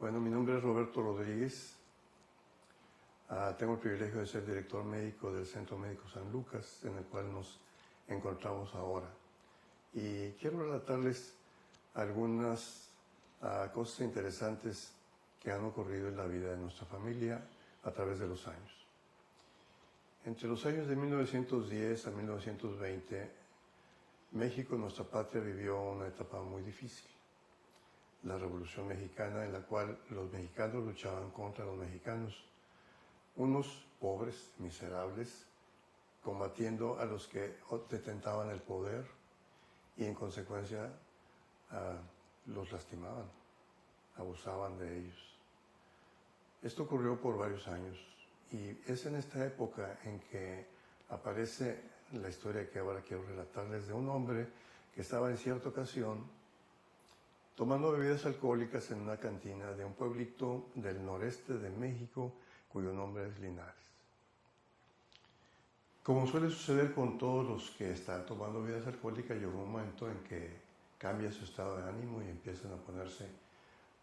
Bueno, mi nombre es Roberto Rodríguez. Tengo el privilegio de ser director médico del Centro Médico San Lucas, en el cual nos encontramos ahora. Y quiero relatarles algunas cosas interesantes que han ocurrido en la vida de nuestra familia a través de los años. Entre los años de 1910 a 1920, México, nuestra patria, vivió una etapa muy difícil. La Revolución Mexicana, en la cual los mexicanos luchaban contra los mexicanos, unos pobres, miserables, combatiendo a los que detentaban el poder y en consecuencia los lastimaban, abusaban de ellos. Esto ocurrió por varios años y es en esta época en que aparece la historia que ahora quiero relatarles de un hombre que estaba en cierta ocasión tomando bebidas alcohólicas en una cantina de un pueblito del noreste de México cuyo nombre es Linares. Como suele suceder con todos los que están tomando bebidas alcohólicas, llegó un momento en que cambia su estado de ánimo y empiezan a ponerse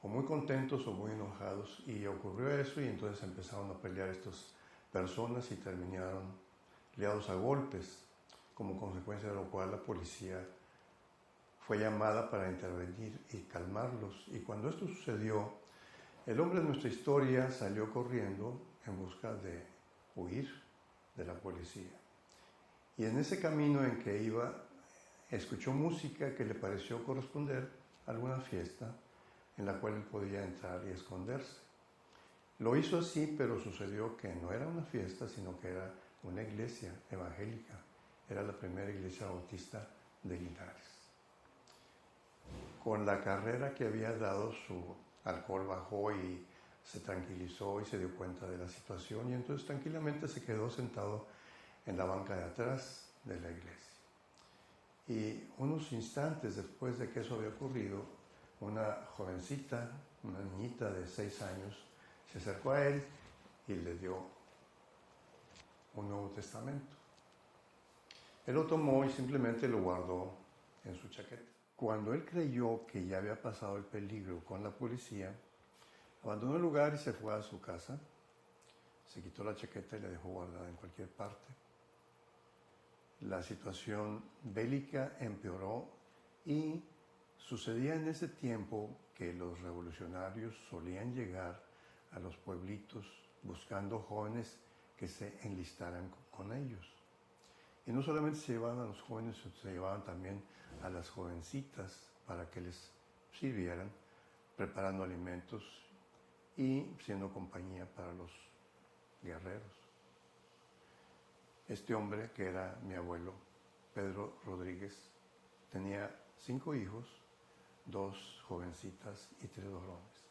o muy contentos o muy enojados, y ocurrió eso y entonces empezaron a pelear estas personas y terminaron liados a golpes, como consecuencia de lo cual la policía fue llamada para intervenir y calmarlos. Y cuando esto sucedió, el hombre de nuestra historia salió corriendo en busca de huir de la policía. Y en ese camino en que iba, escuchó música que le pareció corresponder a alguna fiesta en la cual él podía entrar y esconderse. Lo hizo así, pero sucedió que no era una fiesta, sino que era una iglesia evangélica. Era la primera iglesia bautista de Linares. Con la carrera que había dado, su alcohol bajó y se tranquilizó y se dio cuenta de la situación, y entonces tranquilamente se quedó sentado en la banca de atrás de la iglesia. Y unos instantes después de que eso había ocurrido, una jovencita, una niñita de 6 años, se acercó a él y le dio un Nuevo Testamento. Él lo tomó y simplemente lo guardó en su chaqueta. Cuando él creyó que ya había pasado el peligro con la policía, abandonó el lugar y se fue a su casa. Se quitó la chaqueta y la dejó guardada en cualquier parte. La situación bélica empeoró y sucedía en ese tiempo que los revolucionarios solían llegar a los pueblitos buscando jóvenes que se enlistaran con ellos. Y no solamente se llevaban a los jóvenes, se llevaban también a las jovencitas para que les sirvieran, preparando alimentos y siendo compañía para los guerreros. Este hombre, que era mi abuelo, Pedro Rodríguez, tenía 5 hijos, 2 jovencitas y 3 varones.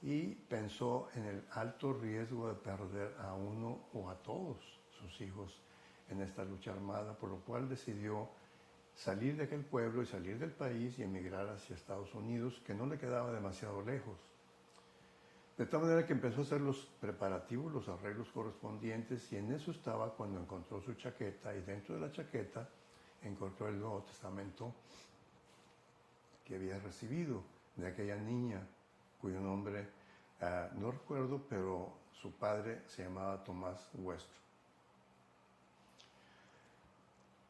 Y pensó en el alto riesgo de perder a uno o a todos sus hijos en esta lucha armada, por lo cual decidió salir de aquel pueblo y salir del país y emigrar hacia Estados Unidos, que no le quedaba demasiado lejos. De tal manera que empezó a hacer los preparativos, los arreglos correspondientes, y en eso estaba cuando encontró su chaqueta, y dentro de la chaqueta encontró el Nuevo Testamento que había recibido de aquella niña, cuyo nombre no recuerdo, pero su padre se llamaba Tomás Huestro.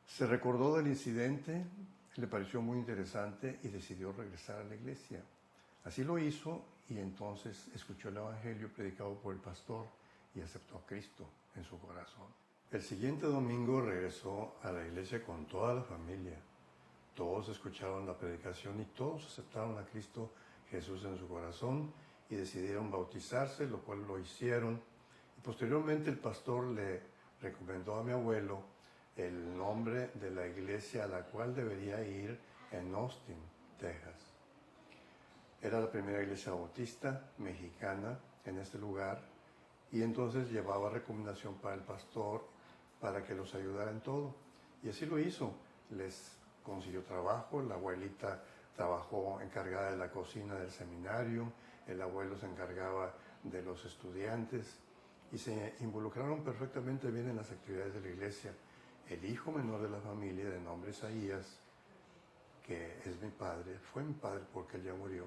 Se recordó del incidente, le pareció muy interesante y decidió regresar a la iglesia. Así lo hizo y entonces escuchó el evangelio predicado por el pastor y aceptó a Cristo en su corazón. El siguiente domingo regresó a la iglesia con toda la familia. Todos escucharon la predicación y todos aceptaron a Cristo Jesús en su corazón y decidieron bautizarse, lo cual lo hicieron. Y posteriormente el pastor le recomendó a mi abuelo el nombre de la iglesia a la cual debería ir en Austin, Texas. Era la primera iglesia bautista mexicana en este lugar, y entonces llevaba recomendación para el pastor para que los ayudara en todo. Y así lo hizo. Les consiguió trabajo, la abuelita trabajó encargada de la cocina del seminario, el abuelo se encargaba de los estudiantes y se involucraron perfectamente bien en las actividades de la iglesia. El hijo menor de la familia, de nombre Isaías, que es mi padre, fue mi padre porque él ya murió,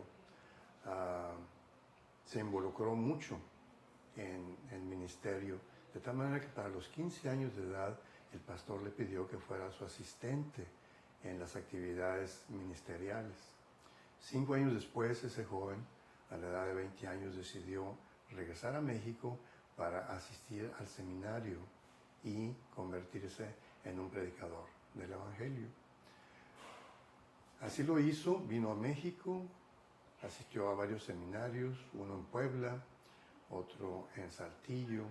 se involucró mucho en el ministerio, de tal manera que para los 15 años de edad el pastor le pidió que fuera su asistente en las actividades ministeriales. 5 años después, ese joven, a la edad de 20 años, decidió regresar a México para asistir al seminario y convertirse en un predicador del Evangelio. Así lo hizo, vino a México, asistió a varios seminarios, uno en Puebla, otro en Saltillo,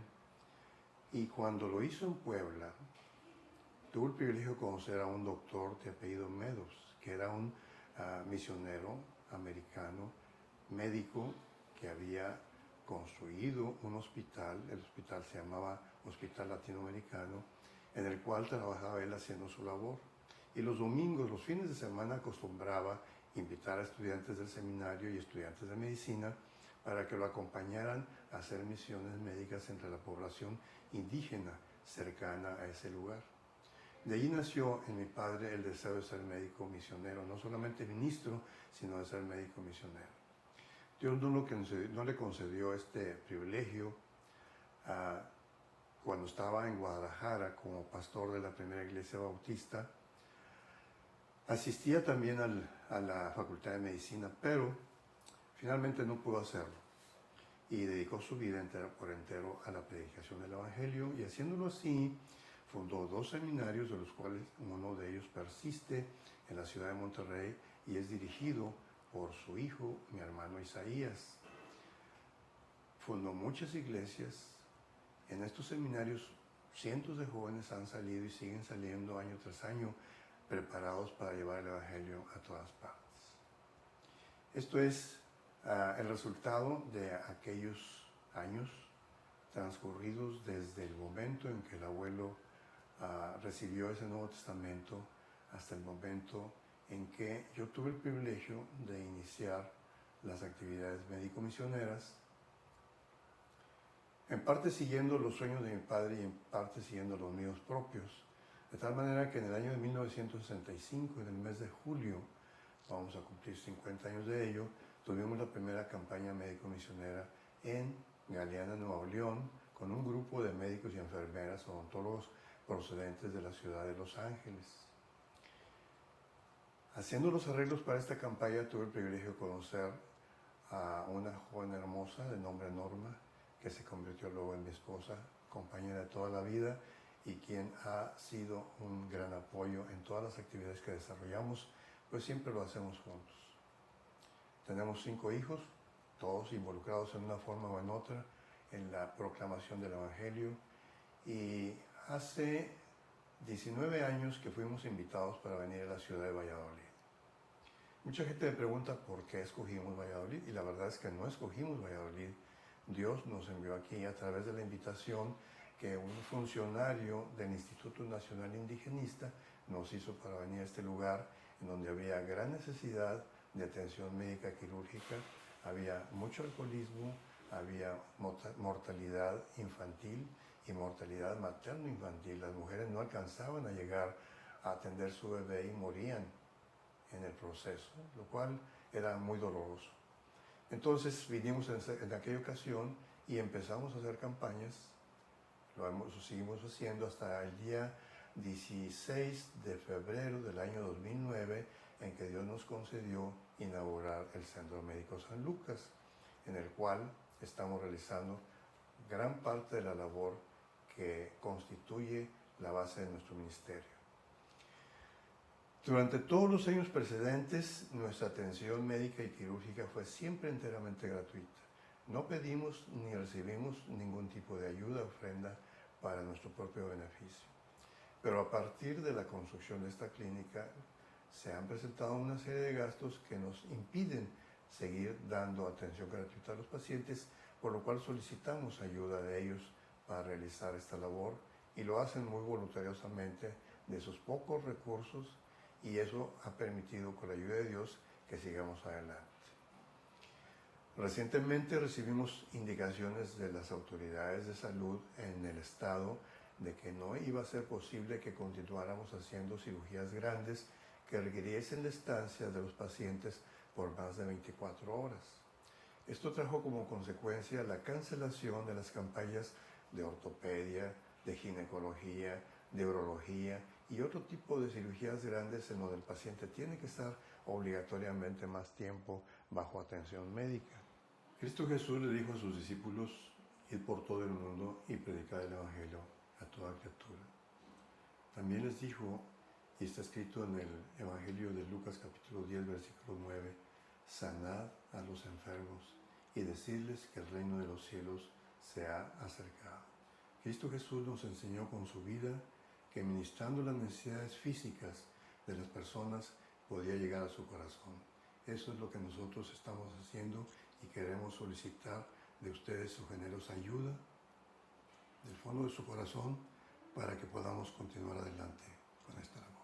y cuando lo hizo en Puebla, tuvo el privilegio de conocer a un doctor de apellido Meadows, que era un misionero americano, médico, que había construido un hospital, el hospital se llamaba Hospital Latinoamericano, en el cual trabajaba él haciendo su labor. Y los domingos, los fines de semana, acostumbraba invitar a estudiantes del seminario y estudiantes de medicina para que lo acompañaran a hacer misiones médicas entre la población indígena cercana a ese lugar. De allí nació en mi padre el deseo de ser médico misionero, no solamente ministro, sino de ser médico misionero. Dios no le concedió este privilegio cuando estaba en Guadalajara como pastor de la primera iglesia bautista. Asistía también a la Facultad de Medicina, pero finalmente no pudo hacerlo y dedicó su vida por entero a la predicación del Evangelio, y haciéndolo así fundó 2 seminarios, de los cuales uno de ellos persiste en la ciudad de Monterrey y es dirigido por su hijo, mi hermano Isaías. Fundó muchas iglesias. En estos seminarios cientos de jóvenes han salido y siguen saliendo año tras año, preparados para llevar el Evangelio a todas partes. Esto es el resultado de aquellos años transcurridos desde el momento en que el abuelo recibió ese Nuevo Testamento hasta el momento en que yo tuve el privilegio de iniciar las actividades médico-misioneras, en parte siguiendo los sueños de mi padre y en parte siguiendo los míos propios, de tal manera que en el año de 1965, en el mes de julio, vamos a cumplir 50 años de ello, tuvimos la primera campaña médico-misionera en Galeana, Nuevo León, con un grupo de médicos y enfermeras odontólogos procedentes de la ciudad de Los Ángeles. Haciendo los arreglos para esta campaña, tuve el privilegio de conocer a una joven hermosa de nombre Norma, que se convirtió luego en mi esposa, compañera de toda la vida, y quien ha sido un gran apoyo en todas las actividades que desarrollamos, pues siempre lo hacemos juntos. Tenemos 5 hijos, todos involucrados en una forma o en otra en la proclamación del Evangelio, y hace 19 años que fuimos invitados para venir a la ciudad de Valladolid. Mucha gente me pregunta por qué escogimos Valladolid, y la verdad es que no escogimos Valladolid. Dios nos envió aquí a través de la invitación que un funcionario del Instituto Nacional Indigenista nos hizo para venir a este lugar en donde había gran necesidad de atención médica quirúrgica, había mucho alcoholismo, había mortalidad infantil y mortalidad materno-infantil. Las mujeres no alcanzaban a llegar a atender su bebé y morían en el proceso, lo cual era muy doloroso. Entonces vinimos en aquella ocasión y empezamos a hacer campañas. Lo seguimos haciendo hasta el día 16 de febrero del año 2009, en que Dios nos concedió inaugurar el Centro Médico San Lucas, en el cual estamos realizando gran parte de la labor que constituye la base de nuestro ministerio. Durante todos los años precedentes, nuestra atención médica y quirúrgica fue siempre enteramente gratuita. No pedimos ni recibimos ningún tipo de ayuda o ofrenda para nuestro propio beneficio. Pero a partir de la construcción de esta clínica, se han presentado una serie de gastos que nos impiden seguir dando atención gratuita a los pacientes, por lo cual solicitamos ayuda de ellos para realizar esta labor, y lo hacen muy voluntariosamente de sus pocos recursos, y eso ha permitido, con la ayuda de Dios, que sigamos adelante. Recientemente recibimos indicaciones de las autoridades de salud en el estado de que no iba a ser posible que continuáramos haciendo cirugías grandes que requiriesen la estancia de los pacientes por más de 24 horas. Esto trajo como consecuencia la cancelación de las campañas de ortopedia, de ginecología, de urología y otro tipo de cirugías grandes en donde el paciente tiene que estar obligatoriamente más tiempo bajo atención médica. Cristo Jesús le dijo a sus discípulos: id por todo el mundo y predicad el Evangelio a toda criatura. También les dijo, y está escrito en el Evangelio de Lucas capítulo 10, versículo 9, sanad a los enfermos y decidles que el reino de los cielos se ha acercado. Cristo Jesús nos enseñó con su vida que ministrando las necesidades físicas de las personas podía llegar a su corazón. Eso es lo que nosotros estamos haciendo y queremos solicitar de ustedes su generosa ayuda del fondo de su corazón para que podamos continuar adelante con esta labor.